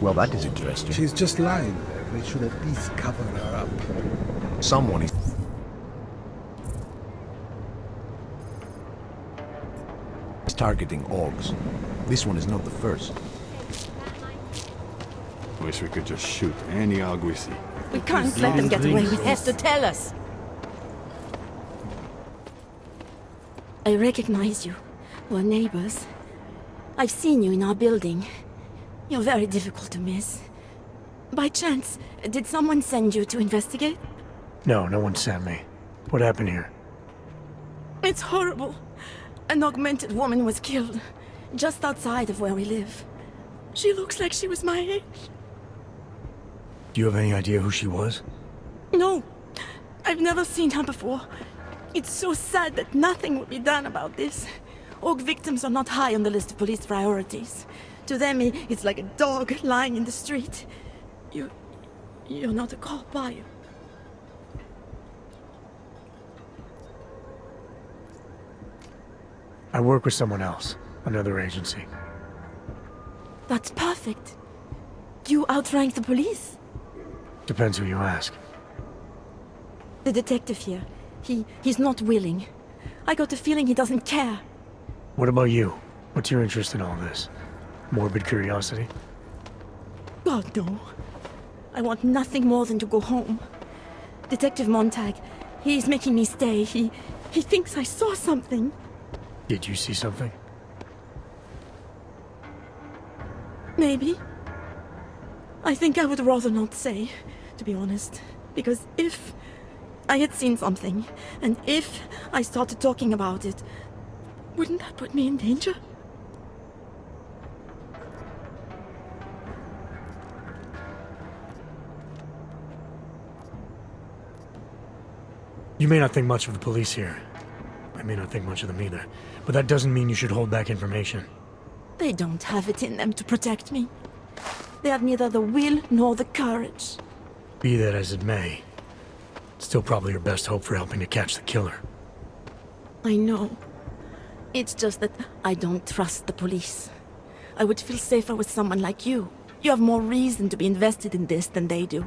Well, that is interesting. She's just lying there. They should at least cover her up. Someone is... targeting Augs. This one is not the first. Wish we could just shoot any Aug we see. We can't let them get away with it. Has to tell us. I recognize you. We're neighbors. I've seen you in our building. You're very difficult to miss. By chance, did someone send you to investigate? No, no one sent me. What happened here? It's horrible. An augmented woman was killed, just outside of where we live. She looks like she was my age. Do you have any idea who she was? No, I've never seen her before. It's so sad that nothing will be done about this. Aug victims are not high on the list of police priorities. To them, it's like a dog lying in the street. You're not a cop, are you? I work with someone else, another agency. That's perfect. You outrank the police? Depends who you ask. The detective here, he's not willing. I got the feeling he doesn't care. What about you? What's your interest in all this? Morbid curiosity? God, no. I want nothing more than to go home. Detective Montag, he's making me stay. He thinks I saw something. Did you see something? Maybe. I think I would rather not say, to be honest. Because if I had seen something, and if I started talking about it, wouldn't that put me in danger? You may not think much of the police here. I may not think much of them either. But that doesn't mean you should hold back information. They don't have it in them to protect me. They have neither the will nor the courage. Be that as it may, it's still probably your best hope for helping to catch the killer. I know. It's just that I don't trust the police. I would feel safer with someone like you. You have more reason to be invested in this than they do.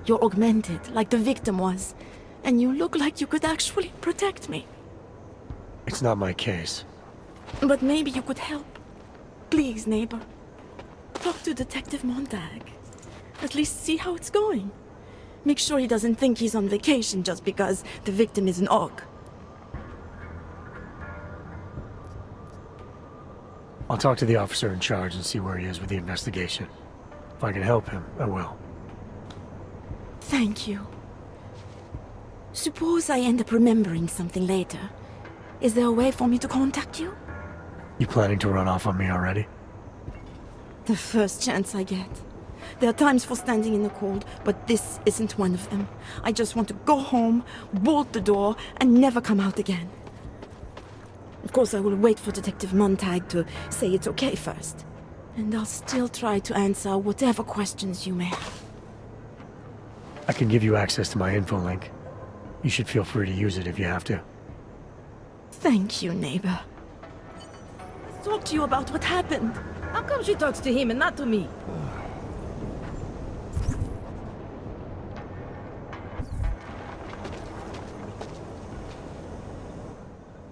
You're augmented, like the victim was. And you look like you could actually protect me. It's not my case. But maybe you could help. Please, neighbor. Talk to Detective Montag. At least see how it's going. Make sure he doesn't think he's on vacation just because the victim is an Aug. I'll talk to the officer in charge and see where he is with the investigation. If I can help him, I will. Thank you. Suppose I end up remembering something later. Is there a way for me to contact you? You planning to run off on me already? The first chance I get. There are times for standing in the cold, but this isn't one of them. I just want to go home, bolt the door, and never come out again. Of course, I will wait for Detective Montag to say it's okay first. And I'll still try to answer whatever questions you may have. I can give you access to my info link. You should feel free to use it if you have to. Thank you, neighbor. Let's talk to you about what happened. How come she talks to him and not to me?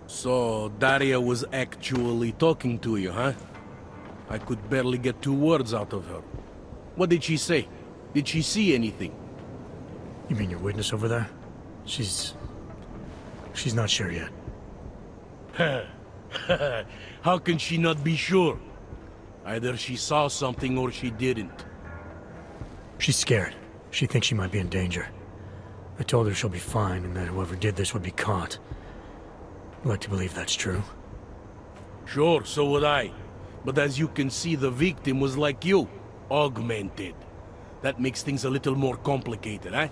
So, Daria was actually talking to you, huh? I could barely get 2 words out of her. What did she say? Did she see anything? You mean your witness over there? She's not sure yet. How can she not be sure? Either she saw something or she didn't. She's scared. She thinks she might be in danger. I told her she'll be fine and that whoever did this would be caught. I'd like to believe that's true. Sure, so would I. But as you can see, the victim was like you, augmented. That makes things a little more complicated, eh?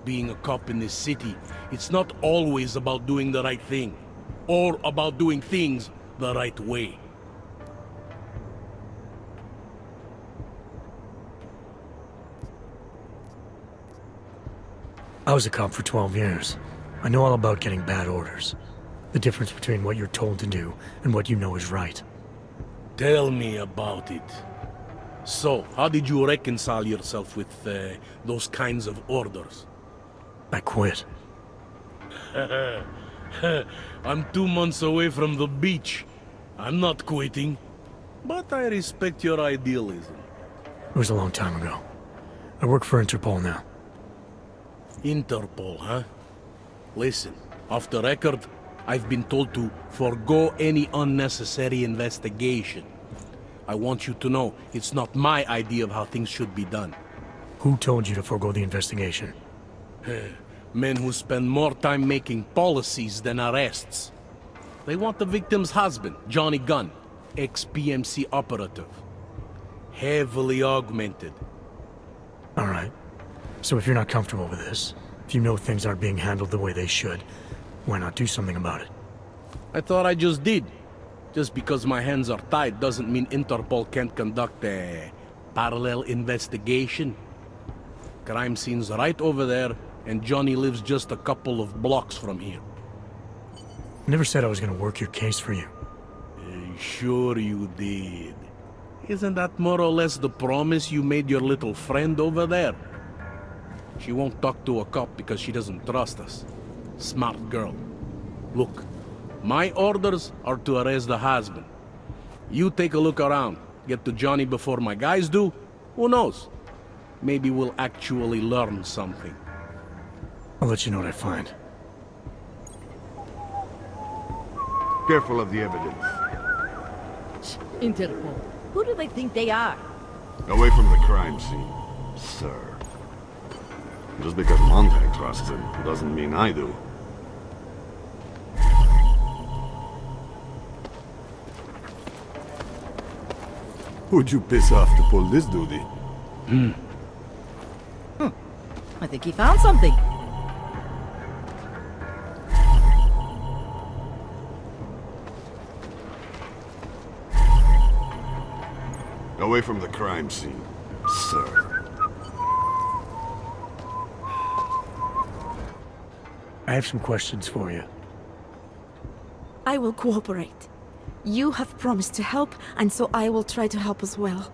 Being a cop in this city, it's not always about doing the right thing, or about doing things the right way. I was a cop for 12 years. I know all about getting bad orders. The difference between what you're told to do and what you know is right. Tell me about it. So, how did you reconcile yourself with those kinds of orders? I quit. I'm 2 months away from the beach. I'm not quitting. But I respect your idealism. It was a long time ago. I work for Interpol now. Interpol, huh? Listen, off the record, I've been told to forgo any unnecessary investigation. I want you to know, it's not my idea of how things should be done. Who told you to forego the investigation? Men who spend more time making policies than arrests. They want the victim's husband, Johnny Gunn, ex-PMC operative. Heavily augmented. All right. So if you're not comfortable with this, if you know things aren't being handled the way they should, why not do something about it? I thought I just did. Just because my hands are tied doesn't mean Interpol can't conduct a parallel investigation. Crime scene's right over there, and Johnny lives just a couple of blocks from here. I never said I was gonna work your case for you. Sure you did. Isn't that more or less the promise you made your little friend over there? She won't talk to a cop because she doesn't trust us. Smart girl. Look, my orders are to arrest the husband. You take a look around. Get to Johnny before my guys do. Who knows? Maybe we'll actually learn something. I'll let you know what I find. Careful of the evidence. Interpol. Who do they think they are? Away from the crime scene, sir. Just because Montag trusts him doesn't mean I do. Who'd you piss off to pull this duty? I think he found something. Away from the crime scene, sir. I have some questions for you. I will cooperate. You have promised to help, and so I will try to help as well.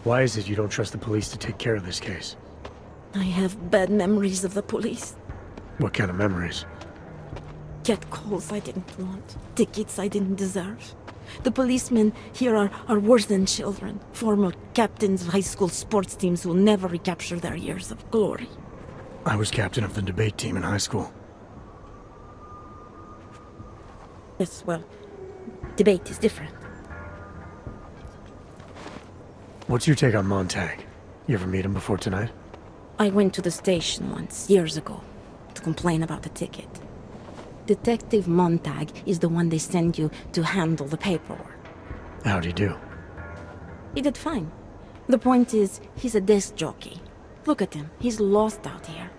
Why is it you don't trust the police to take care of this case? I have bad memories of the police. What kind of memories? Get calls I didn't want. Tickets I didn't deserve. The policemen here are worse than children. Former captains of high school sports teams who will never recapture their years of glory. I was captain of the debate team in high school. Yes, well, debate is different. What's your take on Montag? You ever meet him before tonight? I went to the station once, years ago, to complain about the ticket. Detective Montag is the one they send you to handle the paperwork. How'd he do? He did fine. The point is, he's a desk jockey. Look at him, he's lost out here.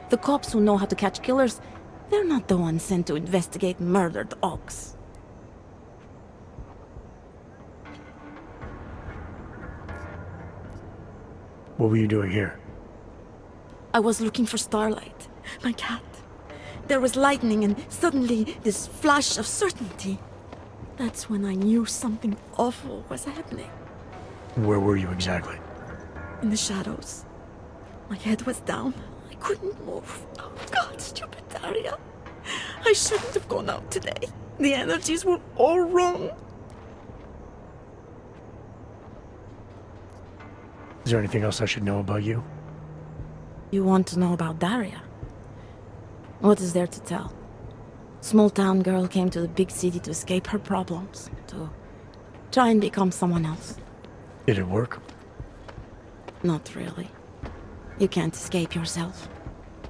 The cops who know how to catch killers, they're not the ones sent to investigate murdered ox. What were you doing here? I was looking for Starlight, my cat. There was lightning and suddenly this flash of certainty. That's when I knew something awful was happening. Where were you exactly? In the shadows. My head was down. I couldn't move. Oh God, stupid Daria. I shouldn't have gone out today. The energies were all wrong. Is there anything else I should know about you? You want to know about Daria? What is there to tell? Small town girl came to the big city to escape her problems, to try and become someone else. Did it work? Not really. You can't escape yourself.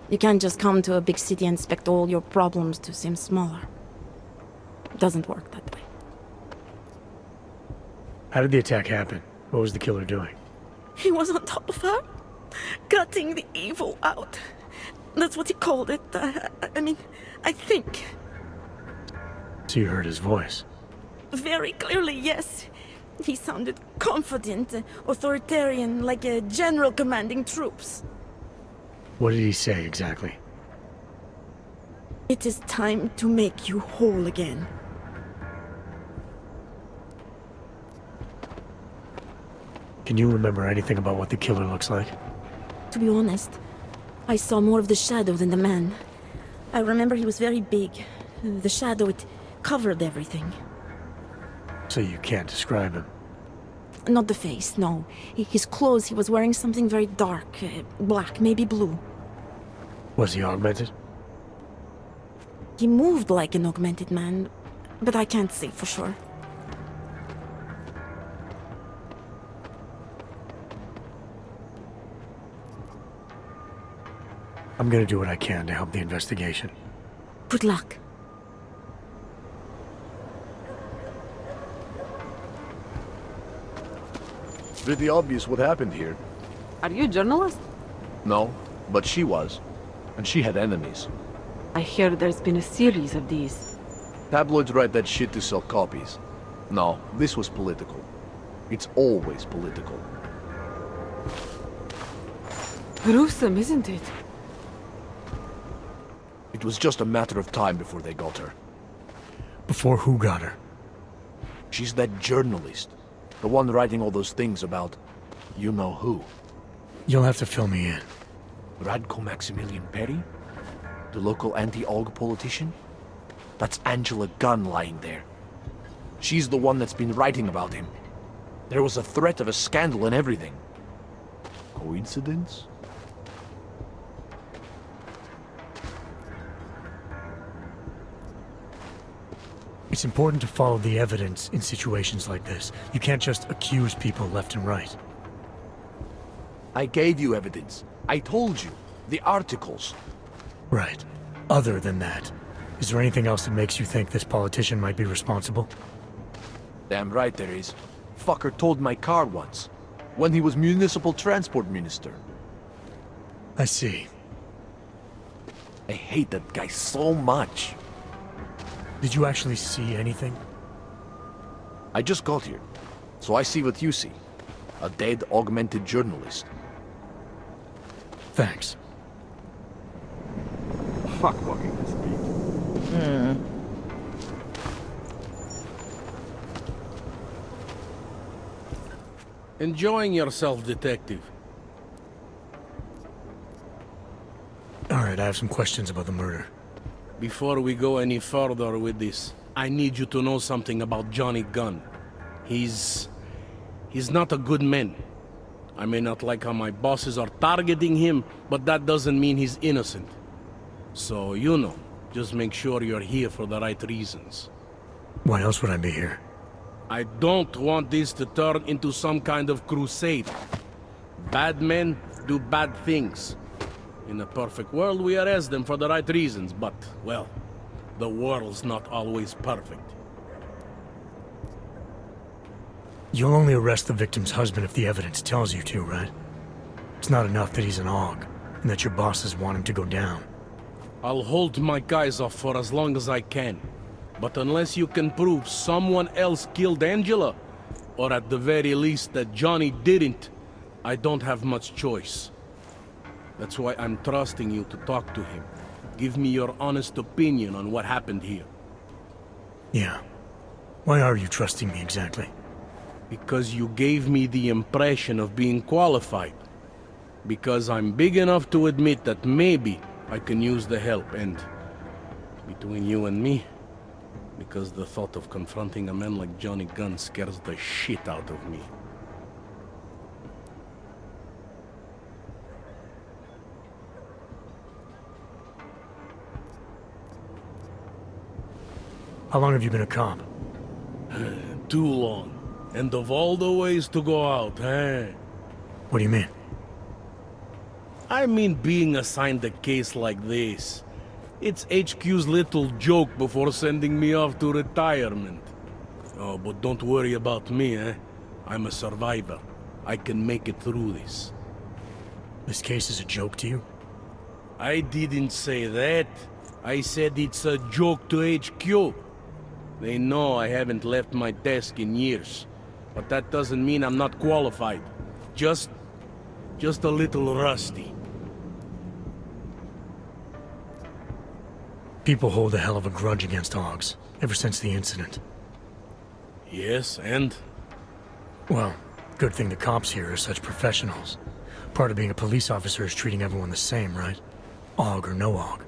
You can't just come to a big city and expect all your problems to seem smaller. It doesn't work that way. How did the attack happen? What was the killer doing? He was on top of her, cutting the evil out. That's what he called it. I mean, I think. So you heard his voice? Very clearly, yes. He sounded confident, authoritarian, like a general commanding troops. What did he say exactly? It is time to make you whole again. Can you remember anything about what the killer looks like? To be honest, I saw more of the shadow than the man. I remember he was very big. The shadow, it covered everything. So you can't describe him. Not the face, no. His clothes, he was wearing something very dark. Black, maybe blue. Was he augmented? He moved like an augmented man, but I can't say for sure. I'm gonna do what I can to help the investigation. Good luck. It's pretty obvious what happened here. Are you a journalist? No, but she was. And she had enemies. I hear there's been a series of these. Tabloids write that shit to sell copies. No, this was political. It's always political. Gruesome, isn't it? It was just a matter of time before they got her. Before who got her? She's that journalist. The one writing all those things about... you know who. You'll have to fill me in. Radko Maximilian Perry? The local anti-AUG politician? That's Angela Gunn lying there. She's the one that's been writing about him. There was a threat of a scandal and everything. Coincidence? It's important to follow the evidence in situations like this. You can't just accuse people left and right. I gave you evidence. I told you. The articles. Right. Other than that, is there anything else that makes you think this politician might be responsible? Damn right there is. Fucker told my car once. When he was municipal transport minister. I see. I hate that guy so much. Did you actually see anything? I just got here. So I see what you see. A dead, augmented journalist. Thanks. Fuck walking this beat. Enjoying yourself, detective. Alright, I have some questions about the murder. Before we go any further with this, I need you to know something about Johnny Gunn. He's not a good man. I may not like how my bosses are targeting him, but that doesn't mean he's innocent. So, you know, just make sure you're here for the right reasons. Why else would I be here? I don't want this to turn into some kind of crusade. Bad men do bad things. In a perfect world, we arrest them for the right reasons, but, well, the world's not always perfect. You'll only arrest the victim's husband if the evidence tells you to, right? It's not enough that he's an AUG, and that your bosses want him to go down. I'll hold my guys off for as long as I can. But unless you can prove someone else killed Angela, or at the very least that Johnny didn't, I don't have much choice. That's why I'm trusting you to talk to him. Give me your honest opinion on what happened here. Yeah. Why are you trusting me exactly? Because you gave me the impression of being qualified. Because I'm big enough to admit that maybe I can use the help, and between you and me, because the thought of confronting a man like Johnny Gunn scares the shit out of me. How long have you been a cop? Too long. And of all the ways to go out, eh? What do you mean? I mean being assigned a case like this. It's HQ's little joke before sending me off to retirement. Oh, but don't worry about me, eh? I'm a survivor. I can make it through this. This case is a joke to you? I didn't say that. I said it's a joke to HQ. They know I haven't left my desk in years. But that doesn't mean I'm not qualified. Just a little rusty. People hold a hell of a grudge against AUGs, ever since the incident. Yes, and? Well, Good thing the cops here are such professionals. Part of being a police officer is treating everyone the same, right? Og or no Og.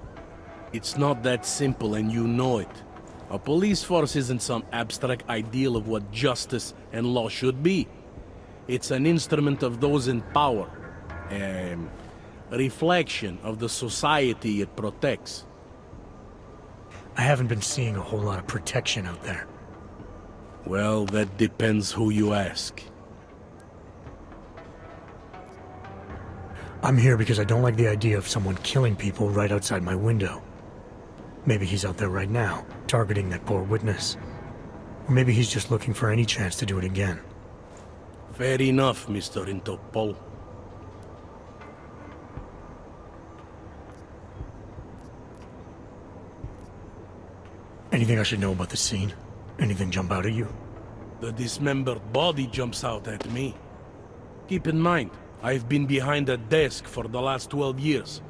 It's not that simple, and you know it. A police force isn't some abstract ideal of what justice and law should be. It's an instrument of those in power. A reflection of the society it protects. I haven't been seeing a whole lot of protection out there. Well, that depends who you ask. I'm here because I don't like the idea of someone killing people right outside my window. Maybe he's out there right now, targeting that poor witness. Or maybe he's just looking for any chance to do it again. Fair enough, Mr. Interpol. Anything I should know about the scene? Anything jump out at you? The dismembered body jumps out at me. Keep in mind, I've been behind a desk for the last 12 years.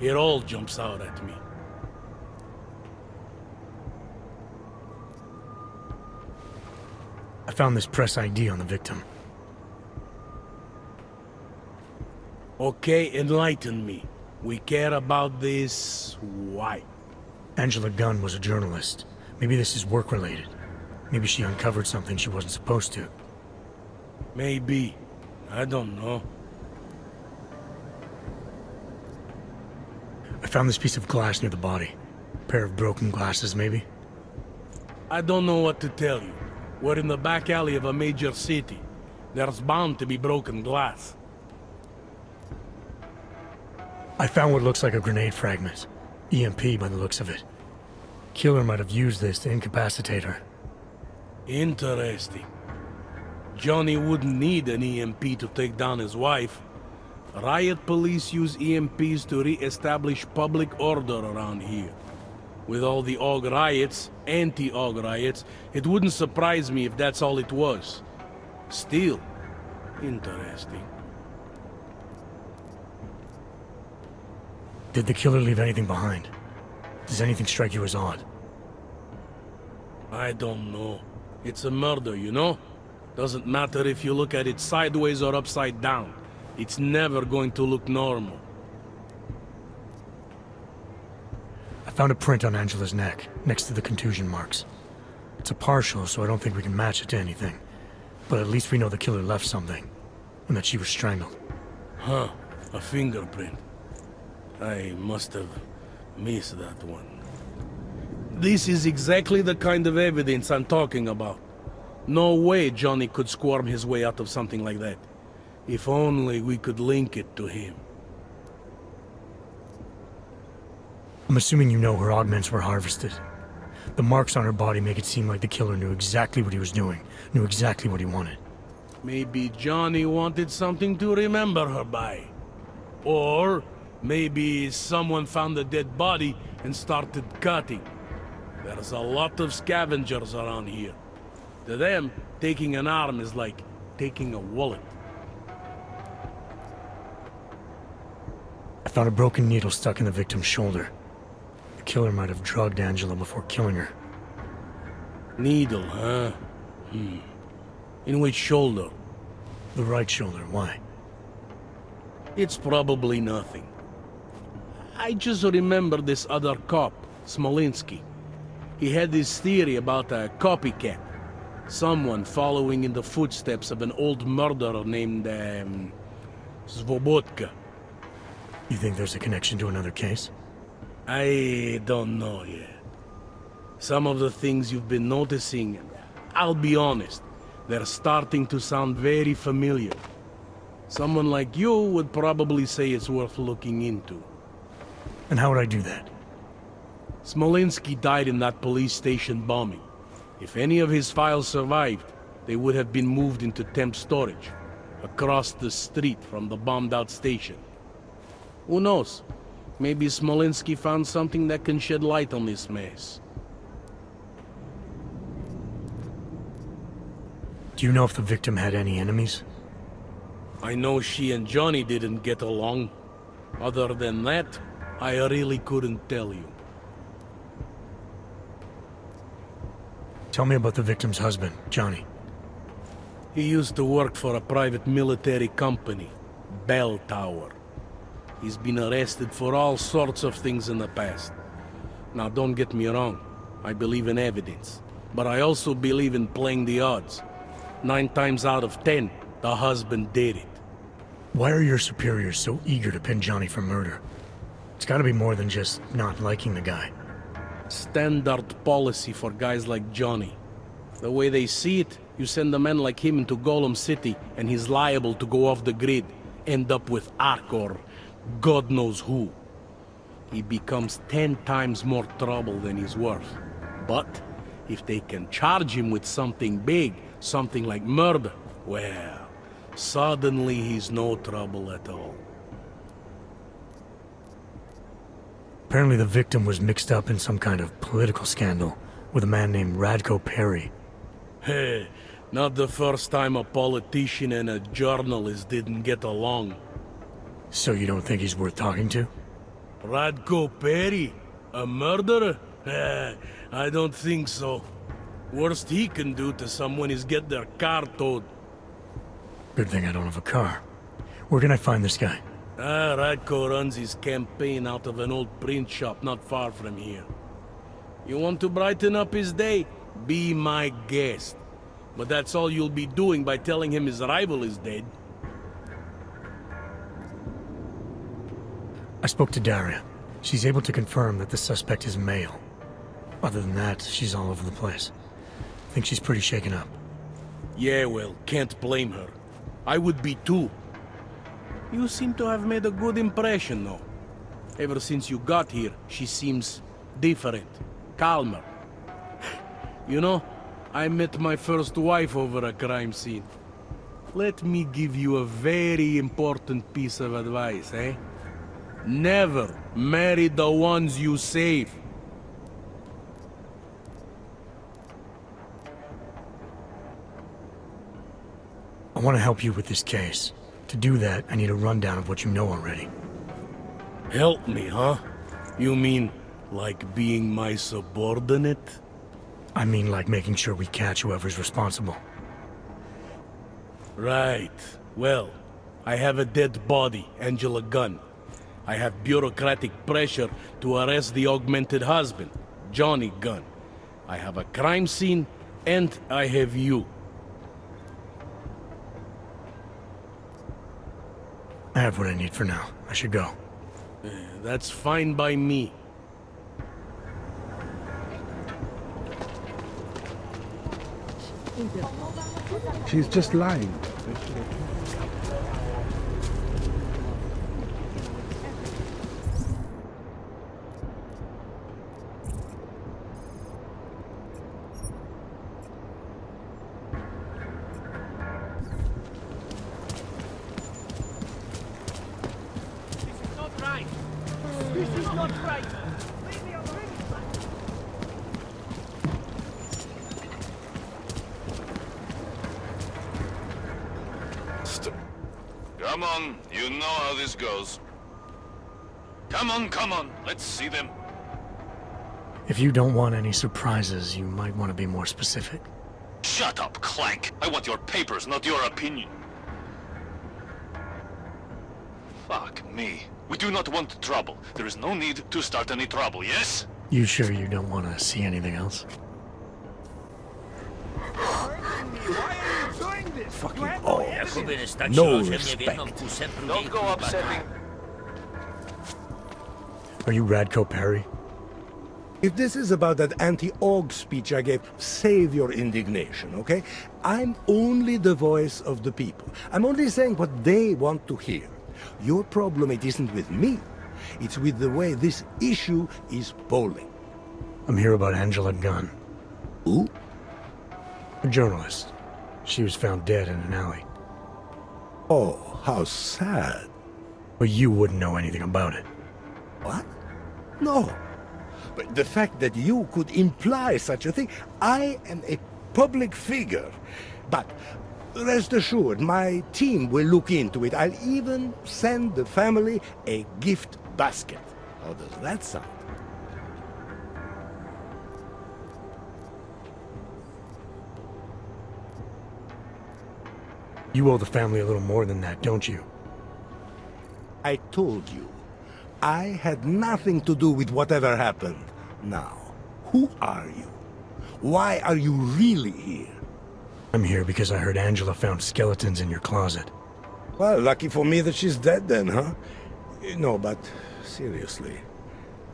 It all jumps out at me. I found this press ID on the victim. Okay, enlighten me. We care about this... why? Angela Gunn was a journalist. Maybe this is work-related. Maybe she uncovered something she wasn't supposed to. Maybe. I don't know. I found this piece of glass near the body. A pair of broken glasses, maybe? I don't know what to tell you. We're in the back alley of a major city. There's bound to be broken glass. I found what looks like a grenade fragment. EMP by the looks of it. Killer might have used this to incapacitate her. Interesting. Johnny wouldn't need an EMP to take down his wife. Riot police use EMPs to re-establish public order around here. With all the Og riots, anti-Og riots, it wouldn't surprise me if that's all it was. Still, interesting. Did the killer leave anything behind? Does anything strike you as odd? I don't know. It's a murder, you know? Doesn't matter if you look at it sideways or upside down. It's never going to look normal. I found a print on Angela's neck, next to the contusion marks. It's a partial, so I don't think we can match it to anything. But at least we know the killer left something, and that she was strangled. Huh, a fingerprint. I must have missed that one. This is exactly the kind of evidence I'm talking about. No way Johnny could squirm his way out of something like that. If only we could link it to him. I'm assuming you know her augments were harvested. The marks on her body make it seem like the killer knew exactly what he was doing, knew exactly what he wanted. Maybe Johnny wanted something to remember her by. Or maybe someone found a dead body and started cutting. There's a lot of scavengers around here. To them, taking an arm is like taking a wallet. I found a broken needle stuck in the victim's shoulder. The killer might have drugged Angela before killing her. Needle, huh? In which shoulder? The right shoulder, why? It's probably nothing. I just remember this other cop, Smolinski. He had this theory about a copycat. Someone following in the footsteps of an old murderer named, Svobotka. You think there's a connection to another case? I don't know yet. Some of the things you've been noticing, I'll be honest, they're starting to sound very familiar. Someone like you would probably say it's worth looking into. And how would I do that? Smolinski died in that police station bombing. If any of his files survived, they would have been moved into temp storage, across the street from the bombed-out station. Who knows? Maybe Smolinski found something that can shed light on this mess. Do you know if the victim had any enemies? I know she and Johnny didn't get along. Other than that, I really couldn't tell you. Tell me about the victim's husband, Johnny. He used to work for a private military company, Bell Tower. He's been arrested for all sorts of things in the past. Now, don't get me wrong. I believe in evidence. But I also believe in playing the odds. 9 times out of 10, the husband did it. Why are your superiors so eager to pin Johnny for murder? It's gotta be more than just not liking the guy. Standard policy for guys like Johnny. The way they see it, you send a man like him into Golem City, and he's liable to go off the grid, end up with Ark or God knows who. He becomes 10 times more trouble than he's worth. But if they can charge him with something big, something like murder, well, suddenly he's no trouble at all. Apparently the victim was mixed up in some kind of political scandal with a man named Radko Perry. Hey, not the first time a politician and a journalist didn't get along. So you don't think he's worth talking to? Radko Perry? A murderer? I don't think so. Worst he can do to someone is get their car towed. Good thing I don't have a car. Where can I find this guy? Radko runs his campaign out of an old print shop not far from here. You want to brighten up his day? Be my guest. But that's all you'll be doing by telling him his rival is dead. I spoke to Daria. She's able to confirm that the suspect is male. Other than that, she's all over the place. I think she's pretty shaken up. Yeah, well, can't blame her. I would be too. You seem to have made a good impression, though. Ever since you got here, she seems different, calmer. You know, I met my first wife over a crime scene. Let me give you a very important piece of advice, eh? Never marry the ones you save. I want to help you with this case. To do that, I need a rundown of what you know already. Help me, huh? You mean, like being my subordinate? I mean like making sure we catch whoever's responsible. Right. Well, I have a dead body, Angela Gunn. I have bureaucratic pressure to arrest the augmented husband, Johnny Gunn. I have a crime scene, and I have you. I have what I need for now. I should go. That's fine by me. She's just lying. Come on, you know how this goes. Come on, let's see them. If you don't want any surprises, you might want to be more specific. Shut up, Clank. I want your papers, not your opinion. Fuck me. We do not want trouble. There is no need to start any trouble, yes? You sure you don't want to see anything else? Fucking no respect. Don't go upsetting. Are you Radko Perry? If this is about that anti-AUG speech I gave, save your indignation, okay? I'm only the voice of the people. I'm only saying what they want to hear. Your problem, it isn't with me. It's with the way this issue is polling. I'm here about Angela Gunn. Who? A journalist. She was found dead in an alley. Oh, how sad. But you wouldn't know anything about it. What? No. But the fact that you could imply such a thing, I am a public figure. But rest assured, my team will look into it. I'll even send the family a gift basket. How does that sound? You owe the family a little more than that, don't you? I told you, I had nothing to do with whatever happened. Now, who are you? Why are you really here? I'm here because I heard Angela found skeletons in your closet. Well, lucky for me that she's dead then, huh? No, but seriously,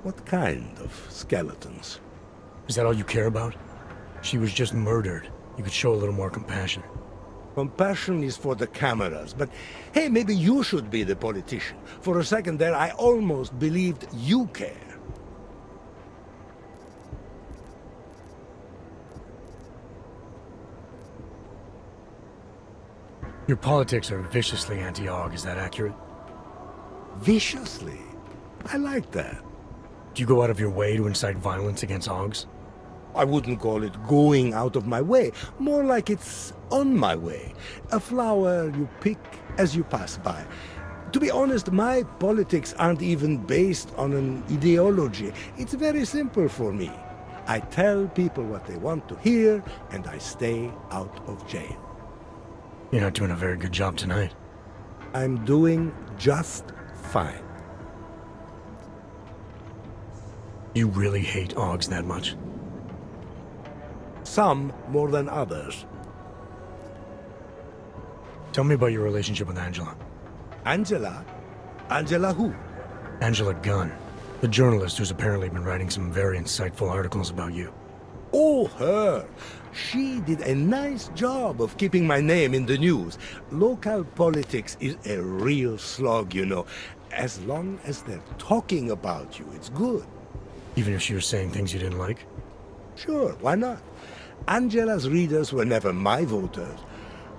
what kind of skeletons? Is that all you care about? She was just murdered. You could show a little more compassion. Compassion is for the cameras, but hey, maybe you should be the politician. For a second there, I almost believed you care. Your politics are viciously anti-AUG, is that accurate? Viciously? I like that. Do you go out of your way to incite violence against AUGs? I wouldn't call it going out of my way, more like it's on my way. A flower you pick as you pass by. To be honest, my politics aren't even based on an ideology. It's very simple for me. I tell people what they want to hear, and I stay out of jail. You're not doing a very good job tonight. I'm doing just fine. You really hate AUGs that much? Some more than others. Tell me about your relationship with Angela. Angela? Angela who? Angela Gunn, the journalist who's apparently been writing some very insightful articles about you. Oh, her. She did a nice job of keeping my name in the news. Local politics is a real slog, you know. As long as they're talking about you, it's good. Even if she was saying things you didn't like? Sure, why not? Angela's readers were never my voters.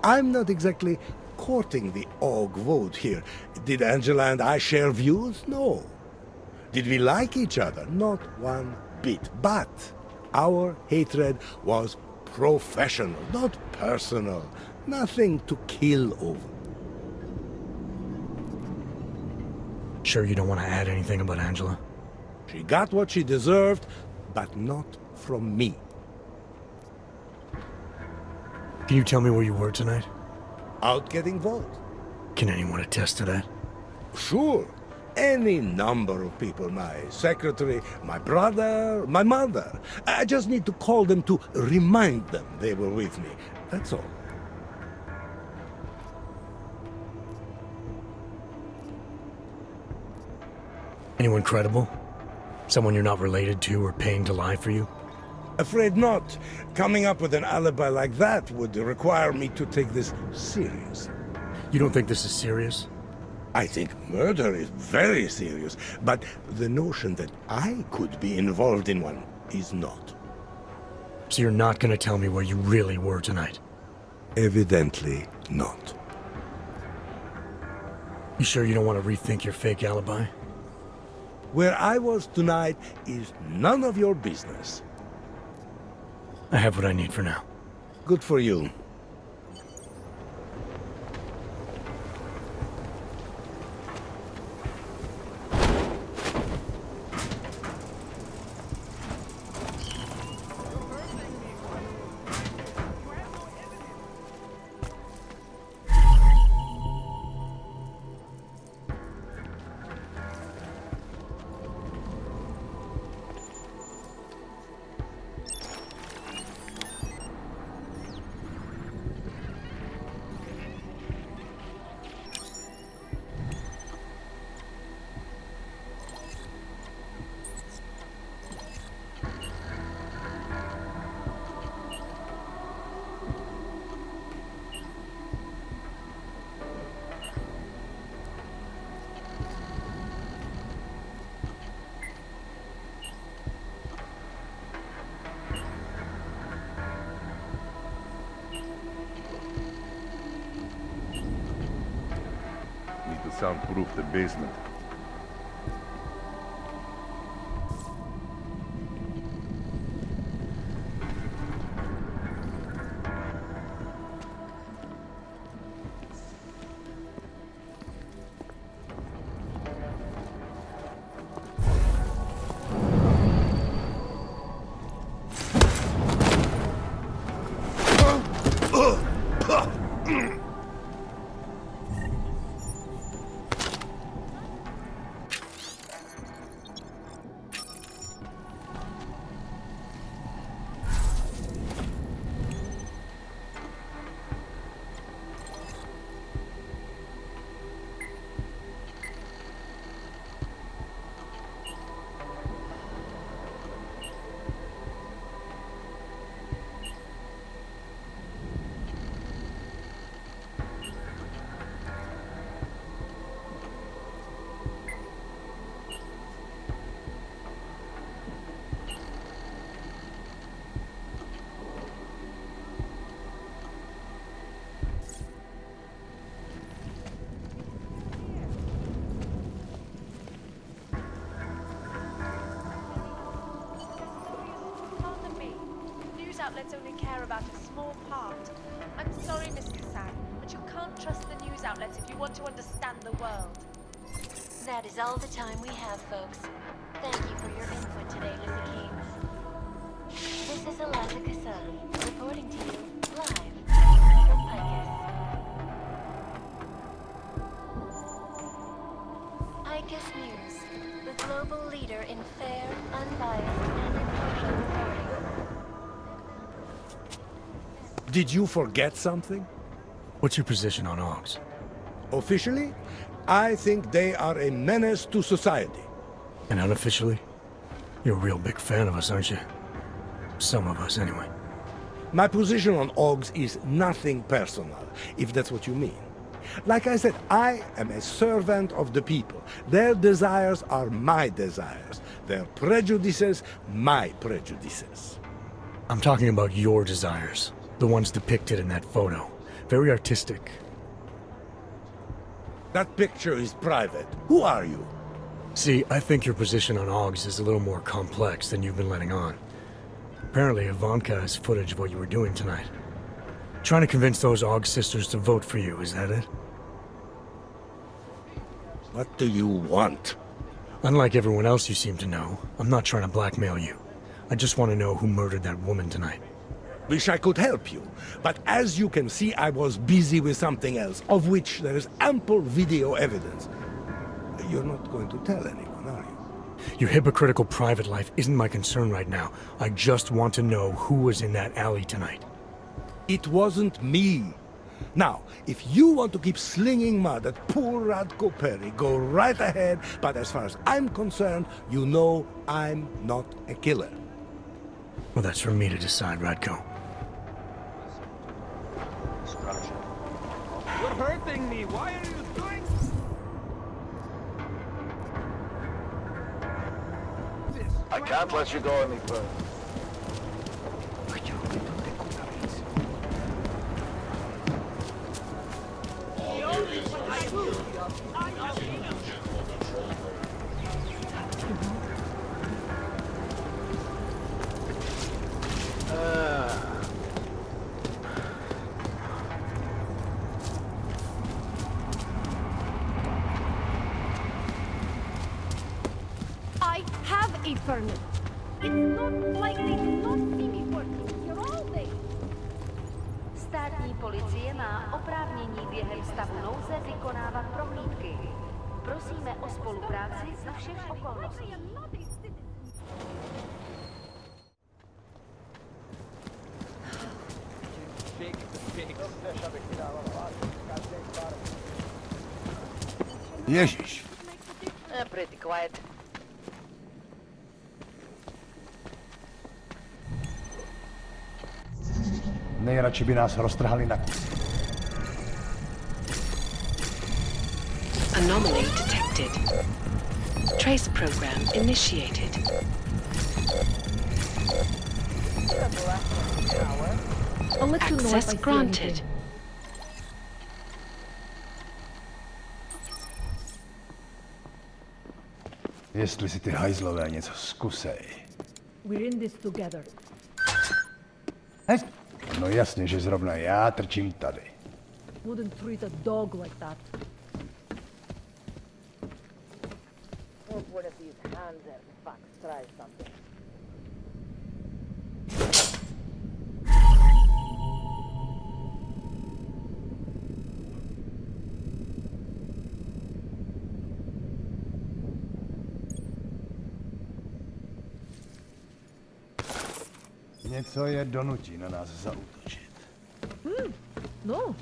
I'm not exactly courting the AUG vote here. Did Angela and I share views? No. Did we like each other? Not one bit. But our hatred was professional, not personal. Nothing to kill over. Sure you don't want to add anything about Angela? She got what she deserved, but not from me. Can you tell me where you were tonight? Out getting votes. Can anyone attest to that? Sure. Any number of people. My secretary, my brother, my mother. I just need to call them to remind them they were with me. That's all. Anyone credible? Someone you're not related to or paying to lie for you? Afraid not. Coming up with an alibi like that would require me to take this serious. You don't think this is serious? I think murder is very serious, but the notion that I could be involved in one is not. So you're not gonna tell me where you really were tonight? Evidently not. You sure you don't want to rethink your fake alibi? Where I was tonight is none of your business. I have what I need for now. Good for you. Need to soundproof the basement. outlets only care about a small part. I'm sorry, Miss Kassan, but you can't trust the news outlets if you want to understand the world. That is all the time we have, folks. Thank you for your input today, Lizzie Kings. This is Eliza Kassan, reporting to you live from Picus. Picus News, the global leader in fair, unbiased, and impartial reporting. Did you forget something? What's your position on Augs? Officially, I think they are a menace to society. And unofficially? You're a real big fan of us, aren't you? Some of us, anyway. My position on Augs is nothing personal, if that's what you mean. Like I said, I am a servant of the people. Their desires are my desires. Their prejudices, my prejudices. I'm talking about your desires. The ones depicted in that photo. Very artistic. That picture is private. Who are you? See, I think your position on Augs is a little more complex than you've been letting on. Apparently, Ivanka has footage of what you were doing tonight. Trying to convince those Aug sisters to vote for you, is that it? What do you want? Unlike everyone else you seem to know, I'm not trying to blackmail you. I just want to know who murdered that woman tonight. Wish I could help you, but as you can see, I was busy with something else, of which there is ample video evidence. You're not going to tell anyone, are you? Your hypocritical private life isn't my concern right now. I just want to know who was in that alley tonight. It wasn't me. Now, if you want to keep slinging mud at poor Radko Perry, go right ahead, but as far as I'm concerned, you know I'm not a killer. Well, that's for me to decide, Radko. You're hurting me. Why are you doing this? I can't let you go any further. I have a permit. It's not like they do not see me working here all day. Státní policie má oprávnění během stavu nouze vykonávat prohlídky. Prosíme o spolupráci za všech okolností. Ježiš. Pretty quiet. Nejradši by nás roztrhali na kusy. Anomaly detected. Trace program initiated. Access granted. Jestli si ty hajzlové něco zkusej. We're in this together. No jasně, že zrovna já trčím tady. Wouldn't treat a dog like that. Hope one of these Hanser fucks tries something. Něco je donutí na nás zaútočit. No.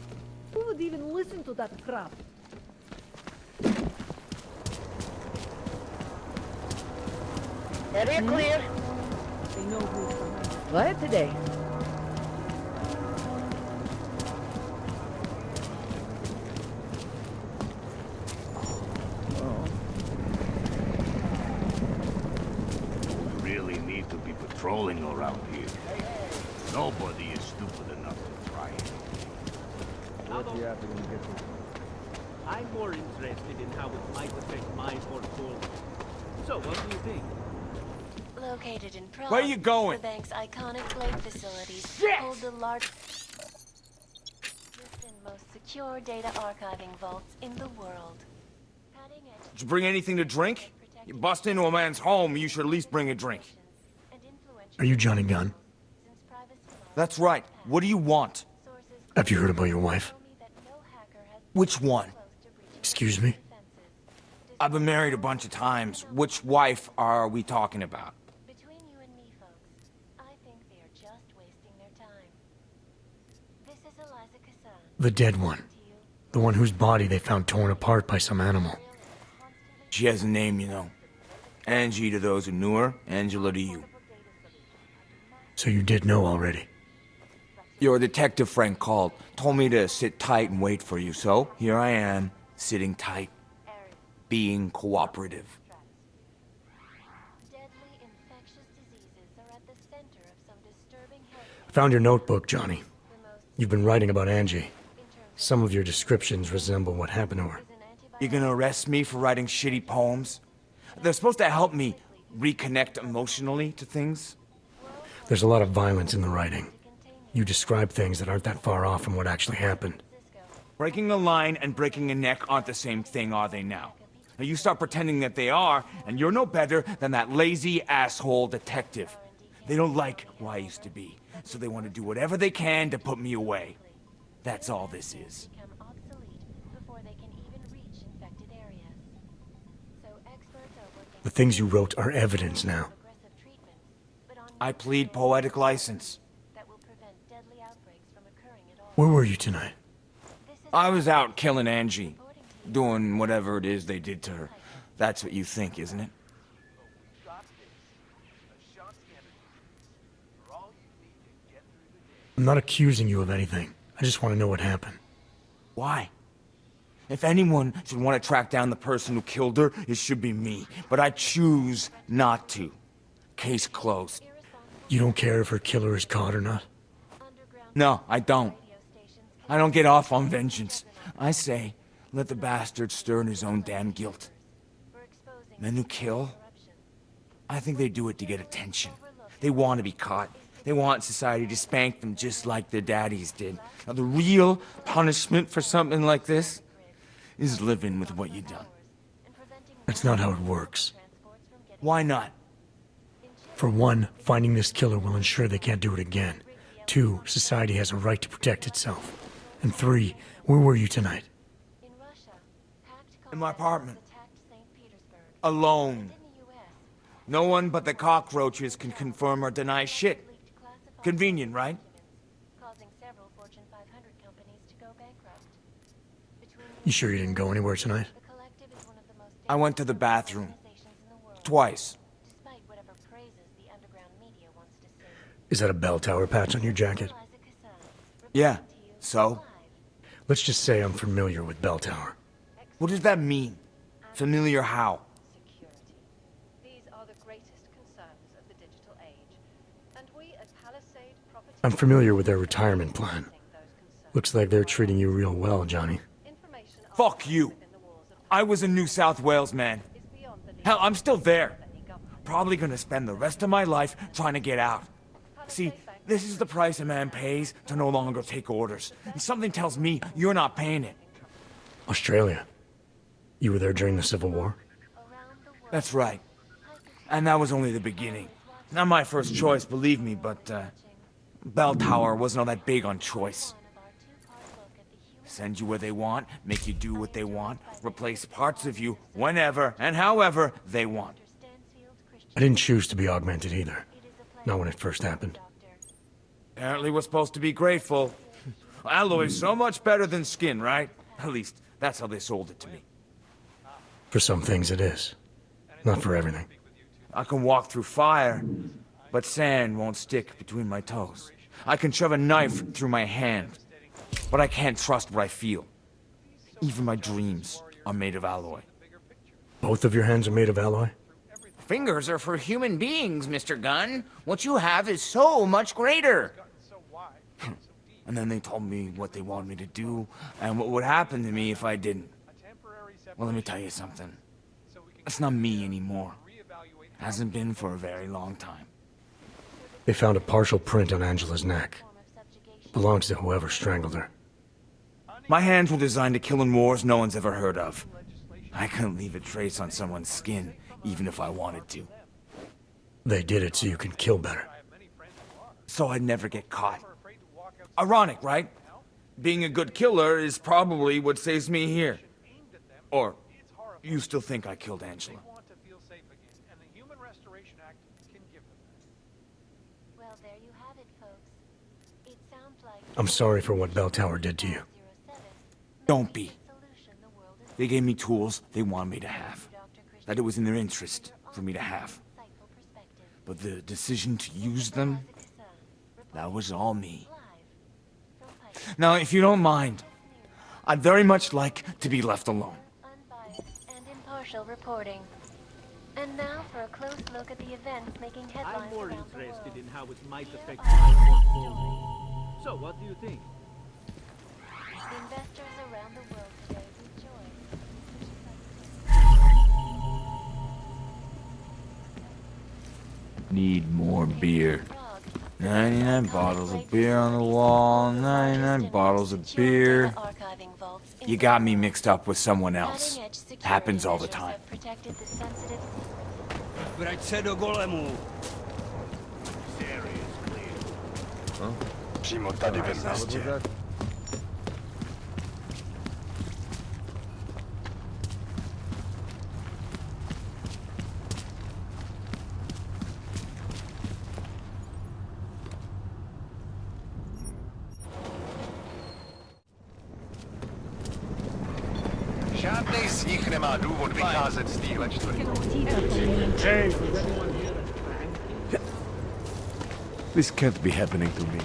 Who would even listen to that crap? Area clear. They know who's coming. Quiet today. Really need to be patrolling around here. Nobody is stupid enough to try it. I'm more interested in how it might affect my portfolio. So, what do you think? Located in Prague, Where are you going? the bank's iconic blade facilities hold the largest and most secure data archiving vaults in the world. Did you bring anything to drink? You bust into a man's home, you should at least bring a drink. Are you Johnny Gunn? That's right. What do you want? Have you heard about your wife? Which one? Excuse me? I've been married a bunch of times. Which wife are we talking about? Between you and me, folks, I think they are just wasting their time. This is Eliza Cassan. The dead one. The one whose body they found torn apart by some animal. She has a name, you know. Angie to those who knew her, Angela to you. So you did know already? Your detective friend called, told me to sit tight and wait for you, so here I am, sitting tight, being cooperative. I found your notebook, Johnny. You've been writing about Angie. Some of your descriptions resemble what happened to her. You gonna arrest me for writing shitty poems? They're supposed to help me reconnect emotionally to things. There's a lot of violence in the writing. You describe things that aren't that far off from what actually happened. Breaking a line and breaking a neck aren't the same thing, are they now? Now you start pretending that they are, and you're no better than that lazy asshole detective. They don't like who I used to be, so they want to do whatever they can to put me away. That's all this is. The things you wrote are evidence now. I plead poetic license. Where were you tonight? I was out killing Angie. Doing whatever it is they did to her. That's what you think, isn't it? I'm not accusing you of anything. I just want to know what happened. Why? If anyone should want to track down the person who killed her, it should be me. But I choose not to. Case closed. You don't care if her killer is caught or not? No, I don't. I don't get off on vengeance. I say, let the bastard stir in his own damn guilt. Men who kill, I think they do it to get attention. They want to be caught. They want society to spank them just like their daddies did. Now, the real punishment for something like this is living with what you've done. That's not how it works. Why not? For one, finding this killer will ensure they can't do it again. 2, society has a right to protect itself. And 3, where were you tonight? In my apartment. Alone. No one but the cockroaches can confirm or deny shit. Convenient, right? You sure you didn't go anywhere tonight? I went to the bathroom. Twice. Is that a bell tower patch on your jacket? Yeah, so? Let's just say I'm familiar with bell tower. What does that mean? Familiar how? These are the greatest concerns of the digital age. And we at Palisade Property... I'm familiar with their retirement plan. Looks like they're treating you real well, Johnny. Fuck you. I was in New South Wales, man. Hell, I'm still there. Probably gonna spend the rest of my life trying to get out. See, this is the price a man pays to no longer take orders. And something tells me you're not paying it. Australia. You were there during the Civil War? That's right. And that was only the beginning. Not my first choice, believe me, but, Bell Tower wasn't all that big on choice. Send you where they want, make you do what they want, replace parts of you whenever and however they want. I didn't choose to be augmented either. Not when it first happened. Apparently we're supposed to be grateful. Alloy's so much better than skin, right? At least, that's how they sold it to me. For some things it is. Not for everything. I can walk through fire, but sand won't stick between my toes. I can shove a knife through my hand, but I can't trust what I feel. Even my dreams are made of alloy. Both of your hands are made of alloy? Fingers are for human beings, Mr. Gunn. What you have is so much greater. And then they told me what they wanted me to do, and what would happen to me if I didn't. Well, let me tell you something. It's not me anymore. Hasn't been for a very long time. They found a partial print on Angela's neck. Belongs to whoever strangled her. My hands were designed to kill in wars no one's ever heard of. I couldn't leave a trace on someone's skin, even if I wanted to. They did it so you could kill better. So I'd never get caught. Ironic, right? Being a good killer is probably what saves me here. Or, you still think I killed Angela? Well, there you have it, folks. It sounds like I'm sorry for what Bell Tower did to you. Don't be. They gave me tools they wanted me to have. That it was in their interest for me to have. But the decision to use them, that was all me. Now, if you don't mind, I'd very much like to be left alone. and impartial reporting. And now for a close look at the events making headlines I'm more around the interested world. in how it might affect my portfolio. So, what do you think? Investors around the world today rejoice. Need more beer. 99 bottles of beer on the wall, 99 bottles of beer. You got me mixed up with someone else. Happens all the time. Protected the sensitive Vrať se do golemu. Přímo tady ve městě. Žádnej z nich nemá důvod vycházet z téhle čtvrti. This can't be happening to me.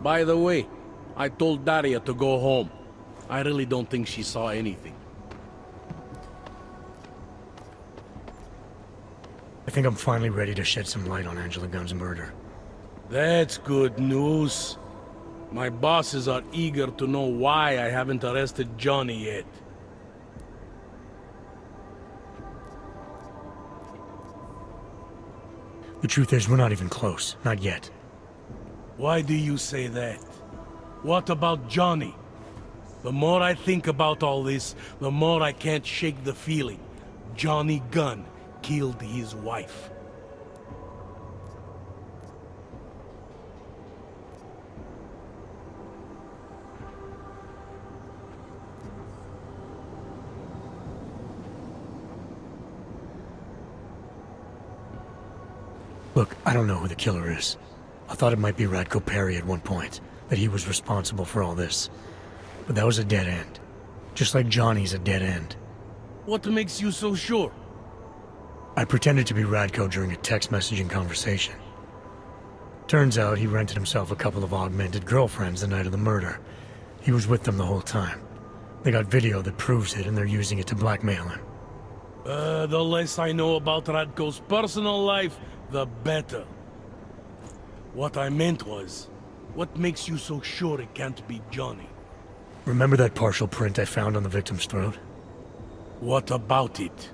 By the way, I told Daria to go home. I really don't think she saw anything. I think I'm finally ready to shed some light on Angela Gunn's murder. That's good news. My bosses are eager to know why I haven't arrested Johnny yet. The truth is, we're not even close. Not yet. Why do you say that? What about Johnny? The more I think about all this, the more I can't shake the feeling. Johnny Gunn killed his wife. Look, I don't know who the killer is. I thought it might be Radko Perry at one point, that he was responsible for all this. But that was a dead end. Just like Johnny's a dead end. What makes you so sure? I pretended to be Radko during a text messaging conversation. Turns out he rented himself a couple of augmented girlfriends the night of the murder. He was with them the whole time. They got video that proves it, and they're using it to blackmail him. The less I know about Radko's personal life, the better. What I meant was, what makes you so sure it can't be Johnny? Remember that partial print I found on the victim's throat? What about it?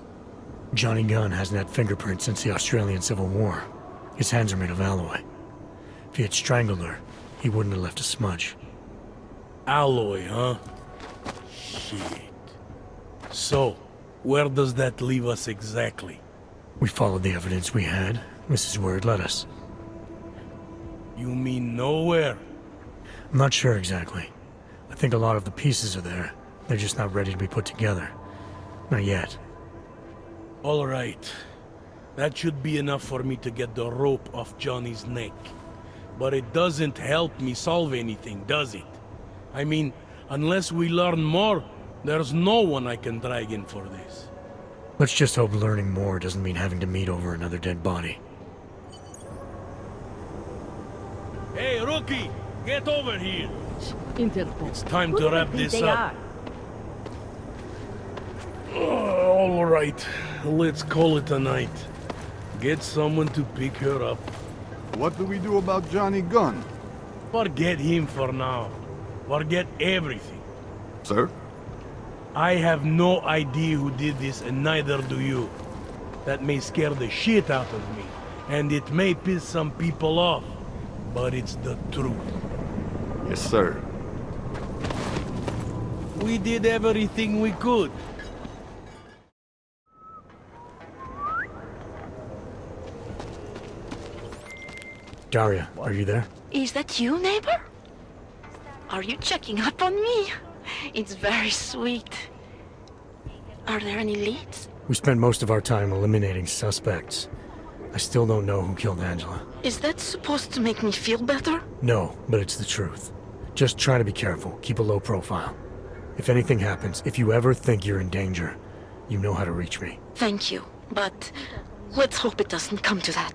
Johnny Gunn hasn't had fingerprints since the Australian Civil War. His hands are made of alloy. If he had strangled her, he wouldn't have left a smudge. Alloy, huh? Shit. So, where does that leave us exactly? We followed the evidence we had. This is where it led us. You mean nowhere? I'm not sure exactly. I think a lot of the pieces are there. They're just not ready to be put together. Not yet. All right. That should be enough for me to get the rope off Johnny's neck. But it doesn't help me solve anything, does it? I mean, unless we learn more, there's no one I can drag in for this. Let's just hope learning more doesn't mean having to meet over another dead body. Hey, rookie! Get over here! Interpol. It's time to wrap this up. All right, let's call it a night. Get someone to pick her up. What do we do about Johnny Gunn? Forget him for now. Forget everything. Sir? I have no idea who did this, and neither do you. That may scare the shit out of me, and it may piss some people off, but it's the truth. Yes, sir. We did everything we could. Daria, are you there? Is that you, neighbor? Are you checking up on me? It's very sweet. Are there any leads? We spent most of our time eliminating suspects. I still don't know who killed Angela. Is that supposed to make me feel better? No, but it's the truth. Just try to be careful. Keep a low profile. If anything happens, if you ever think you're in danger, you know how to reach me. Thank you, but let's hope it doesn't come to that.